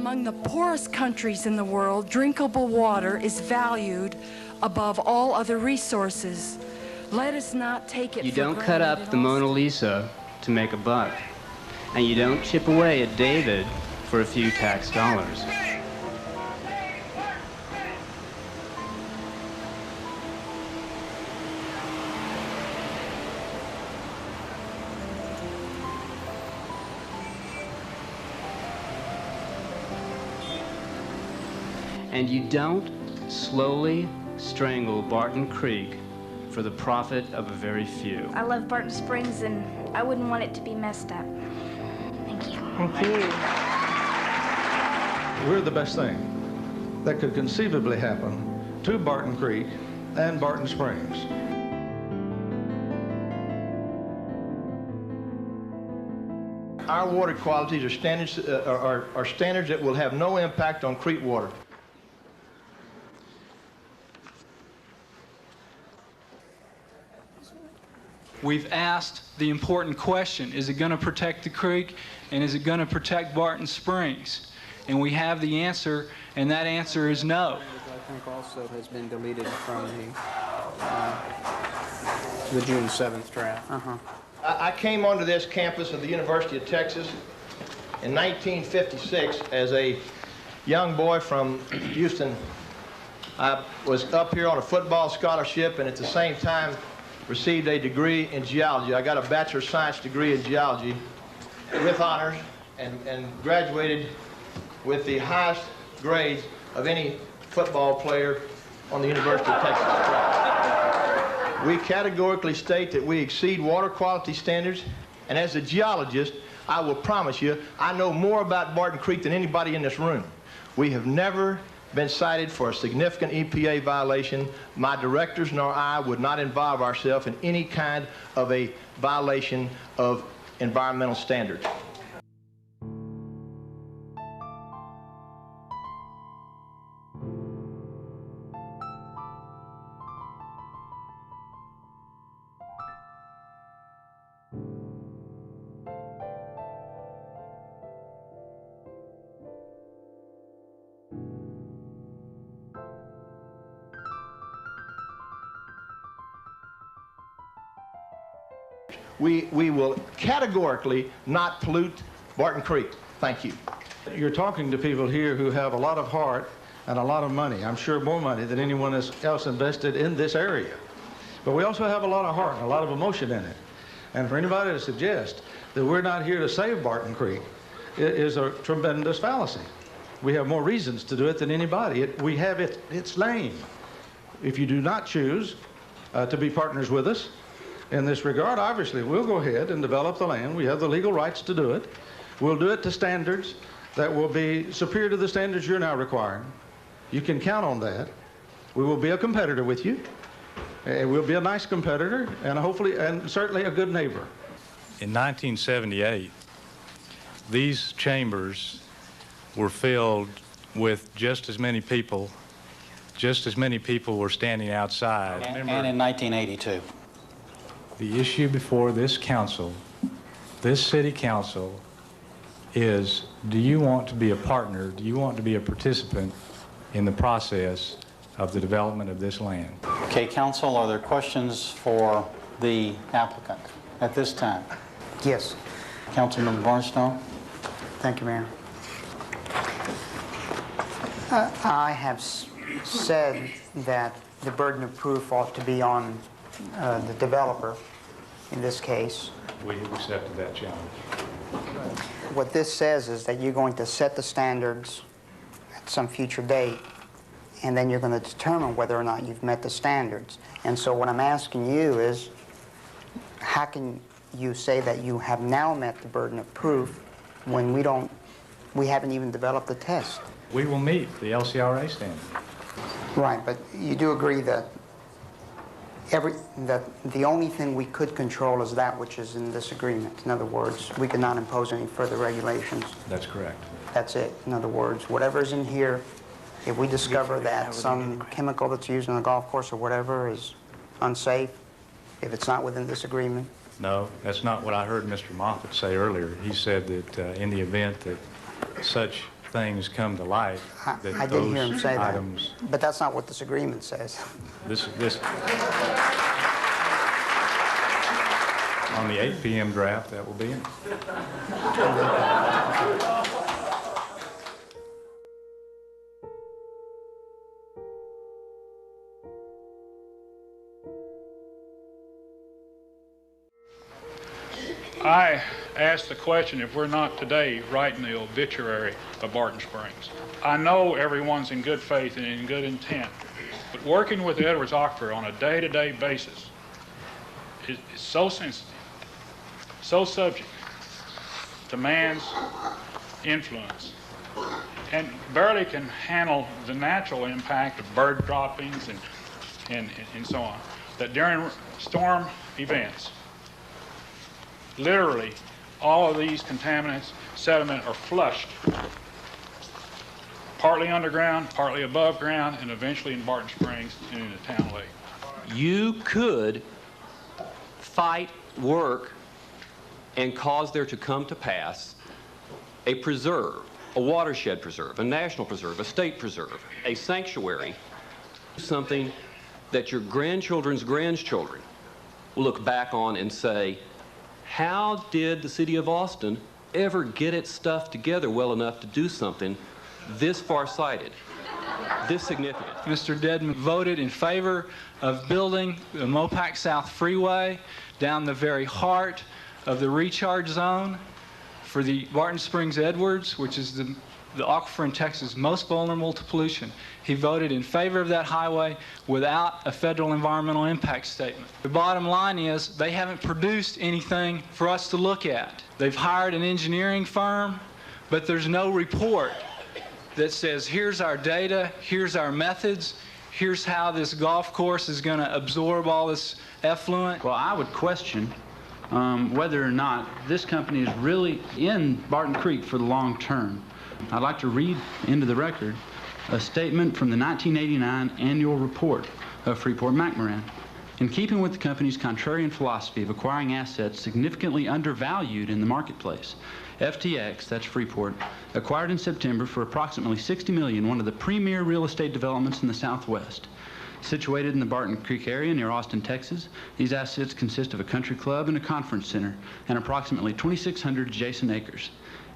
Among the poorest countries in the world, drinkable water is valued above all other resources. Let us not take it for granted. You don't cut up the Mona Lisa to make a buck, and you don't chip away at David for a few tax dollars. And you don't slowly strangle Barton Creek for the profit of a very few. I love Barton Springs, and I wouldn't want it to be messed up. Thank you. Thank you. We're the best thing that could conceivably happen to Barton Creek and Barton Springs. Our water qualities are standards that will have no impact on creek water. We've asked the important question, is it going to protect the creek, and is it going to protect Barton Springs? And we have the answer, and that answer is no. I think also has been deleted from the June 7th draft. I came onto this campus of the University of Texas in 1956 as a young boy from Houston. I was up here on a football scholarship, and at the same time received a degree in geology. I got a Bachelor of Science degree in geology with honors, and graduated with the highest grades of any football player on the University of Texas track. We categorically state that we exceed water quality standards, and as a geologist, I will promise you, I know more about Barton Creek than anybody in this room. We have never been cited for a significant EPA violation. My directors nor I would not involve ourselves in any kind of a violation of environmental standards. We will categorically not pollute Barton Creek. Thank you. You're talking to people here who have a lot of heart and a lot of money. I'm sure more money than anyone else invested in this area. But we also have a lot of heart and a lot of emotion in it. And for anybody to suggest that we're not here to save Barton Creek is a tremendous fallacy. We have more reasons to do it than anybody. We have its name. If you do not choose to be partners with us in this regard, obviously we'll go ahead and develop the land. We have the legal rights to do it. We'll do it to standards that will be superior to the standards you're now requiring. You can count on that. We will be a competitor with you. We'll be a nice competitor, and hopefully, and certainly a good neighbor. In 1978, these chambers were filled with just as many people were standing outside. And in 1982. The issue before this council, this city council, is do you want to be a partner, do you want to be a participant in the process of the development of this land? Okay, council, are there questions for the applicant at this time? Yes. Councilman Barnstone? Thank you, Mayor. I have said that the burden of proof ought to be on the developer in this case. We have accepted that challenge. What this says is that you're going to set the standards at some future date, and then you're going to determine whether or not you've met the standards. And so what I'm asking you is, how can you say that you have now met the burden of proof when we haven't even developed the test? We will meet the LCRA standard. Right, but you do agree that that the only thing we could control is that which is in this agreement. In other words, we cannot impose any further regulations. That's correct. That's it. In other words, whatever's in here, if we discover that some chemical that's used on the golf course or whatever is unsafe, if it's not within this agreement? No, that's not what I heard Mr. Moffett say earlier. He said that in the event that such things come to light, that I did hear him those say that. items, But that's not what this agreement says. this, on the 8 p.m. draft, that will be in. I asked the question if we're not today writing the obituary of Barton Springs. I know everyone's in good faith and in good intent, but working with Edwards Oxford on a day-to-day basis is so sensitive, so subject to man's influence, and barely can handle the natural impact of bird droppings and so on, that during storm events, literally, all of these contaminants, sediment are flushed, partly underground, partly above ground, and eventually in Barton Springs and in the town lake. You could fight, work, and cause there to come to pass a preserve, a watershed preserve, a national preserve, a state preserve, a sanctuary, something that your grandchildren's grandchildren will look back on and say, how did the city of Austin ever get its stuff together well enough to do something this far-sighted, this significant? Mr. Dedman voted in favor of building the Mopac South Freeway down the very heart of the recharge zone for the Barton Springs Edwards, which is the aquifer in Texas most vulnerable to pollution. He voted in favor of that highway without a federal environmental impact statement. The bottom line is they haven't produced anything for us to look at. They've hired an engineering firm, but there's no report that says, here's our data, here's our methods, here's how this golf course is going to absorb all this effluent. Well, I would question whether or not this company is really in Barton Creek for the long term. I'd like to read into the record a statement from the 1989 annual report of Freeport-McMoran. In keeping with the company's contrarian philosophy of acquiring assets significantly undervalued in the marketplace, FTX, that's Freeport, acquired in September for approximately $60 million one of the premier real estate developments in the Southwest. Situated in the Barton Creek area near Austin, Texas, these assets consist of a country club and a conference center and approximately 2,600 adjacent acres.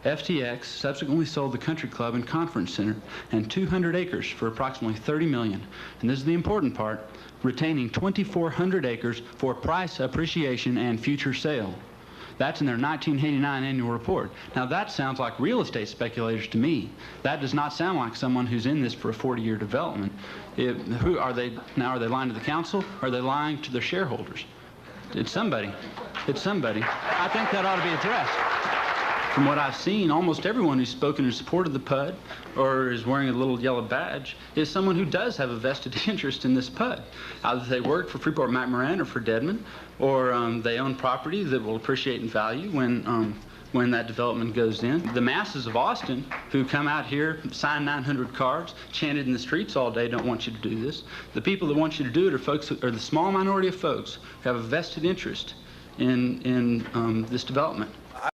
FTX subsequently sold the country club and conference center and 200 acres for approximately $30 million. And this is the important part, retaining 2,400 acres for price appreciation and future sale. That's in their 1989 annual report. Now that sounds like real estate speculators to me. That does not sound like someone who's in this for a 40-year development. Who are they now? Are they lying to the council? Or are they lying to their shareholders? It's somebody. It's somebody. I think that ought to be addressed. From what I've seen, almost everyone who's spoken in support of the PUD or is wearing a little yellow badge is someone who does have a vested interest in this PUD. Either they work for Freeport-McMoran or for Dedman, or they own property that will appreciate in value when that development goes in. The masses of Austin who come out here, sign 900 cards, chanted in the streets all day, don't want you to do this. The people that want you to do it are folks who are the small minority of folks who have a vested interest in this development.